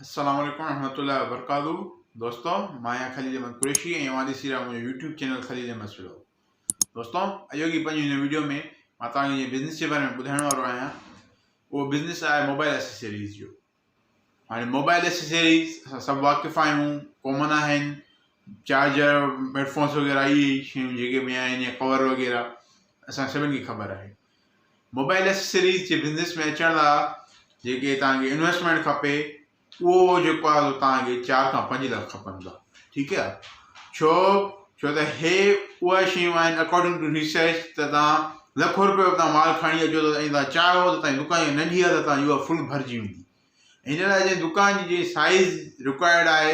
अस्सलामुअलैकुम रहमतुल्लाहि व बरकातहू। दोस्तों, माया खलील अहमद कुरैशी ऐं मां ॾिसी रहिया मुंहिंजो यूट्यूब चैनल खलील अहमद सिड़ो। दोस्तों, अॼु की पंहिंजी हिन वीडियो में मां तव्हांखे बिज़नेस जे बारे में ॿुधाइण वारो आहियां। उहो बिज़नेस आहे मोबाइल एसेसरीज़ जो। हाणे मोबाइल एसेसरीज़ असां सभु वाक़िफ़ु आहियूं, कॉमन आहिनि। चार्जर, हेडफोन्स वग़ैरह इहे शयूं जेके बि आहिनि, या कवर वग़ैरह असां सभिनी खे ख़बर आहे। मोबाइल एसेसरीज़ जे बिज़नेस में अचण लाइ जेके तव्हांखे इन्वेस्टमेंट खपे, उहो जेको आहे तव्हांखे 4 खां 5 लख खपंदा। ठीकु आहे? छो त हे उहा शयूं आहिनि अकॉर्डिंग टू रिसर्च, त तव्हां लखो रुपयो तव्हां माल खणी अचो त ऐं तव्हां चाहियो त तव्हांजी दुकान नंढी आहे त तव्हांजी उहा फुल भरिजी वेंदी। हिन लाइ जे दुकान जी साइज़ रिक्वायर्ड आहे,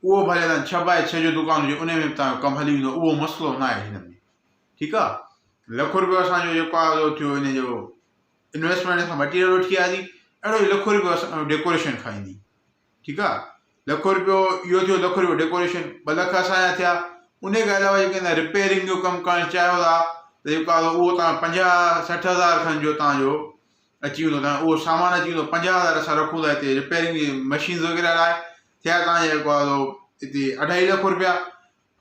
उहो भले तव्हां 6x6 जो दुकान हुजे, उन में तव्हांजो कमु हली वेंदो, उहो मसइलो न आहे हिन में। ठीकु आहे? लखो रुपयो असांजो जेको आहे थियो हिन जो इन्वेस्टमेंट, असां मटीरियल वठी आयासीं, अहिड़ो ई लखो रुपयो असां डेकोरेशन खाईंदी। ठीकु आहे? लखो रुपयो इहो थियो, लखो रुपयो डेकोरेशन, 2 लख असांजा थिया। उन खां अलावा जेके तव्हां रिपेयरिंग जो कमु करणु चाहियो था, त जेको आहे उहो तव्हां 50-60 हज़ार खनि जो तव्हांजो अची वेंदो। तव्हां उहो सामान अची वेंदो। 50 हज़ार असां रखूं था हिते रिपेयरिंग जी मशीन्स वग़ैरह लाइ। थिया तव्हांजा जेको आहे हिते 2.5 लख रुपया।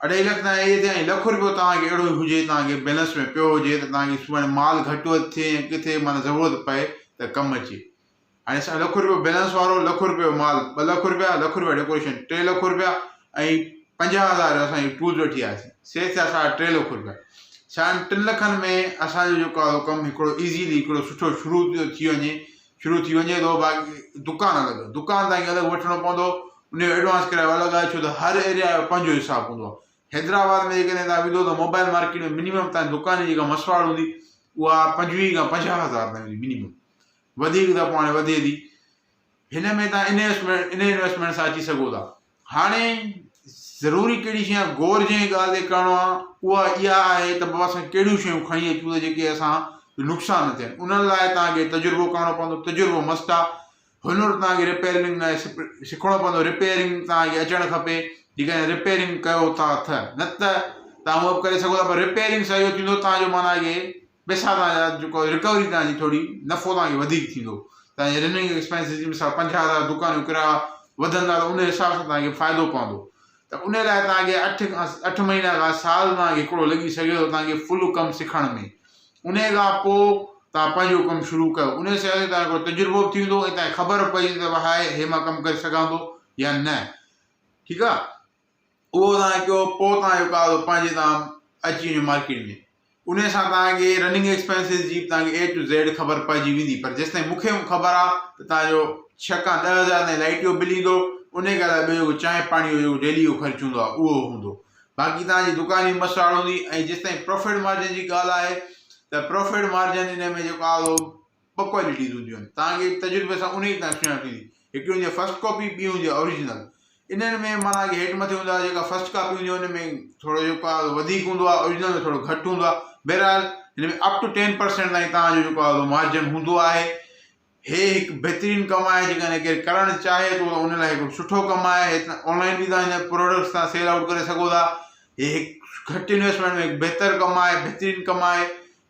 2.5 लख तव्हां इहे थिया। ऐं लखो रुपयो तव्हांखे अहिड़ो हुजे, तव्हांखे बैलेंस में पियो हुजे, त तव्हांखे सुभाणे माल घटि वधि थिए ऐं किथे माना ज़रूरत पए त कमु अचे। हाणे असां लखो रुपयो बैलेंस वारो, लखो रुपयो माल, 2 लख रुपया, लखो रुपया डेकोरेशन, 3 लख रुपया ऐं 50 हज़ार असांजी टूल्स वठी आयासीं। से थिया असां 3 लख रुपया। साढे 3 लखनि में असांजो जेको आहे कमु हिकिड़ो ईज़ीली हिकिड़ो सुठो शुरू थी वञे थो। बाक़ी दुकान अलॻि, दुकान तव्हांखे अलॻि वठिणो पवंदो, उनजो एडवांस किरायो अलॻि आहे, छो त हर एरिया जो पंहिंजो हिसाबु हूंदो आहे। हैदराबाद में जेकॾहिं तव्हां विधो त मोबाइल मार्केट में मिनिमम तव्हांजी दुकान जी जेका मसवाड़ हूंदी, उहा 25 खां 50 हज़ार ताईं हूंदी मिनिमम। वधीक त पाण वधे थी। हिन में तव्हां इन्वेस्टमेंट सां अची सघो था। हाणे ज़रूरी कहिड़ी शइ आहे, गौर जंहिं ॻाल्हि ते करिणो आहे, उहा इहा आहे त बाबा असां कहिड़ियूं शयूं खणी अचूं त जेके असां नुक़सान न थियनि। उन लाइ तव्हांखे तजुर्बो करणो पवंदो। तजुर्बो मस्तु आहे। हुनर तव्हांखे रिपेयरिंग लाइ सिखणो पवंदो। रिपेयरिंग तव्हांखे अचणु खपे। जेकॾहिं रिपेयरिंग कयो था न त तव्हां उहो करे सघो था, पर रिपेयरिंग सां इहो थींदो तव्हांजो माना के पैसा तव्हांजा जेको रिकवरी तव्हांजी थोरी नफ़ो तव्हांखे वधीक थींदो। तव्हांजे रनिंग एक्सपेंसिस जी मिसाल 50 हज़ार दुकान जो किराया वधंदा, त उन हिसाब सां तव्हांखे फ़ाइदो पवंदो। त उन लाइ तव्हांखे 8 महीना खां साल तव्हांखे हिकिड़ो लॻी सघे थो तव्हांखे फुल कमु सिखण में। उन खां पोइ तव्हां पंहिंजो कमु शुरू कयो। उन सां तव्हांजो तजुर्बो बि थींदो ऐं तव्हांखे ख़बर पई त हाय हे मां कमु करे सघां थो या न। ठीकु आहे? उहो तव्हां कयो, पोइ तव्हां जेको आहे पंहिंजे तव्हां अची वञो मार्केट में। उन सां तव्हांखे रनिंग एक्सपेंसिस जी तव्हांखे A to Z ख़बर पइजी वेंदी। पर जेसिताईं मूंखे ख़बर आहे त तव्हांजो 6 खां 10 हज़ार ताईं लाइट जो बिल ईंदो। उन खां अलावा ॿियो चांहि पाणी जो डेली जो ख़र्चु हूंदो आहे, उहो हूंदो। बाक़ी तव्हांजी दुकान जी मसवाड़ हूंदी। ऐं जेसिताईं प्रॉफिट मार्जिन जी ॻाल्हि आहे, त प्रॉफिट मार्जिन हिन में जेको आहे 2 क्वालिटीज़ हूंदियूं आहिनि। तव्हांखे तजुर्बे सां उन जी तव्हां सुञाण थींदी। हिकिड़ी हूंदी आहे फर्स्ट कॉपी, ॿी हूंदी आहे ओरिजिनल। इन्हनि में माना हेठि मथे हूंदो आहे। जेका फर्स्ट कॉपी हूंदी आहे, हुन में थोरो जेको आहे वधीक हूंदो आहे, ओरिजिनल में थोरो घटि हूंदो आहे। बहरहाल हिन में अप टू 10% ताईं तव्हांजो जेको आहे मार्जिन हूंदो आहे। हे हिकु बहितरीनु कमु आहे। जेकॾहिं केरु करणु चाहे थो त उन लाइ हिकिड़ो सुठो कमु आहे। ऑनलाइन बि तव्हां हिन प्रोडक्ट्स तव्हां सेल आउट करे सघो था। हे हिकु घटि इन्वेस्टमेंट में हिकु बहितरु कमु आहे, बहितरीनु कमु आहे।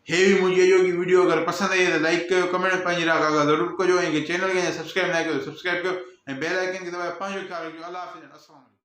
हे बि मुंहिंजी अॼोकी वीडियो अगरि पसंदि आई त लाइक कयो, कमेंट में पंहिंजी राय ज़रूरु कजो। ऐं चैनल खे सब्सक्राइब न कयो, सब्सक्राइब कयो ऐं बेल आइकन खे दॿाए पंहिंजो ख्यालु रखिजो। अल्लाह हाफ़िज़। अस्सलाम वालेकुम।